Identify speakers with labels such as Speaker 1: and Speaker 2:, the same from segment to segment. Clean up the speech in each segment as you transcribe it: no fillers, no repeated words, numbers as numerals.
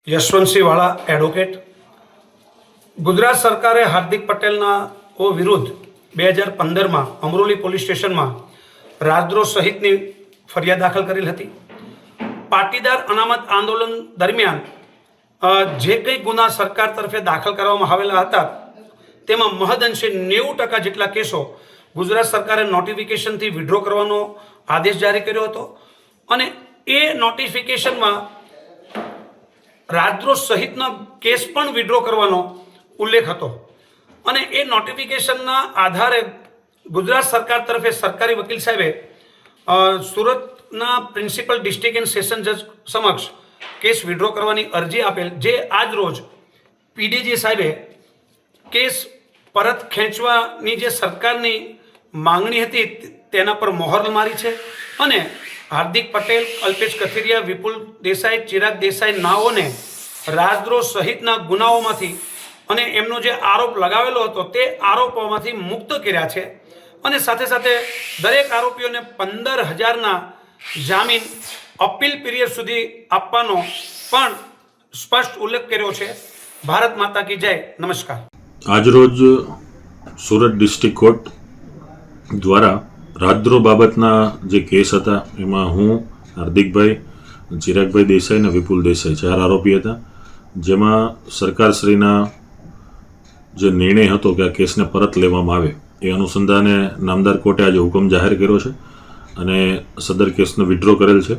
Speaker 1: યશવંતસિંહ વાળા એડવોકેટ. ગુજરાત સરકારે હાર્દિક પટેલના વિરુદ્ધ 2015માં અમરોલી પોલીસ સ્ટેશનમાં રાજદ્રોહ સહિતની ફરિયાદ દાખલ કરેલ હતી. પાટીદાર અનામત આંદોલન દરમિયાન જે કંઈ ગુના સરકાર તરફે દાખલ કરવામાં આવેલા હતા તેમાં મહદઅંશે 90% જેટલા કેસો ગુજરાત સરકારે નોટિફિકેશનથી વિડ્રો કરવાનો આદેશ જારી કર્યો હતો અને એ નોટિફિકેશનમાં રાજદ્રોહ સહિતનો કેસ પણ વિડ્રો કરવાનો ઉલ્લેખ હતો અને એ નોટિફિકેશનના આધારે ગુજરાત સરકાર તરફે સરકારી વકીલ સાહેબે સુરતના પ્રિન્સિપલ ડિસ્ટ્રિક્ટ એન્ડ સેશન જજ સમક્ષ કેસ વિડ્રો કરવાની અરજી આપેલ, જે આજ રોજ પીડીજી સાહેબે કેસ પરત ખેંચવાની જે સરકારની માંગણી હતી તેના પર મોહર મારી છે અને હાર્દિક પટેલ, અલ્પેશ કથિરિયા, વિપુલ દેસાઈ, ચિરાગ દેસાઈ નાઓને રાજદ્રોહ સહિતના ગુનાઓમાંથી અને એમનો જે આરોપ લગાવેલો હતો તે આરોપોમાંથી મુક્ત કર્યા છે અને સાથે સાથે દરેક આરોપીઓને 15,000ના જામીન અપીલ પીરિયડ સુધી આપવાનો પણ સ્પષ્ટ ઉલ્લેખ કર્યો છે. ભારત માતા કી જય. નમસ્કાર.
Speaker 2: આજરોજ સુરત ડિસ્ટ્રિક્ટ કોર્ટ દ્વારા રાજદ્રોહ બાબતના જે કેસ હતા એમાં હું, હાર્દિકભાઈ, ચિરાગભાઈ દેસાઈ અને વિપુલ દેસાઈ 4 આરોપી હતા, જેમાં સરકારશ્રીના જે નિર્ણય હતો કે આ કેસને પરત લેવામાં આવે એ અનુસંધાને નામદાર કોર્ટે આજે હુકમ જાહેર કર્યો છે અને સદર કેસનો વિડ્રો કરેલ છે.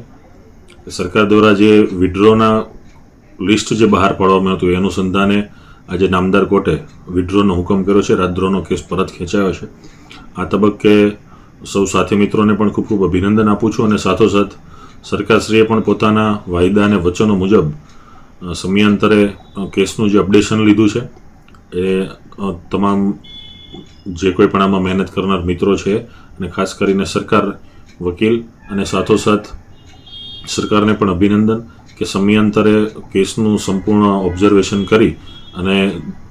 Speaker 2: સરકાર દ્વારા જે વિડ્રોના લિસ્ટ જે બહાર પાડવામાં હતું એ અનુસંધાને આજે નામદાર કોર્ટે વિડ્રોનો હુકમ કર્યો છે. રાજદ્રોહનો કેસ પરત ખેંચાયો છે. આ તબક્કે સૌ સાથી મિત્રોને પણ ખૂબ ખૂબ અભિનંદન આપું છું અને સાથોસાથ સરકારશ્રીએ પણ પોતાના વાયદા અને વચનો મુજબ સમયાંતરે કેસનું જે અપડેશન લીધું છે એ તમામ જે કોઈ પણ આમાં મહેનત કરનાર મિત્રો છે અને ખાસ કરીને સરકાર, વકીલ અને સાથોસાથ સરકારને પણ અભિનંદન કે સમયાંતરે કેસનું સંપૂર્ણ ઓબ્ઝર્વેશન કરી અને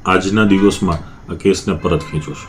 Speaker 2: આજના દિવસમાં આ કેસને પરત ખેંચ્યો છે.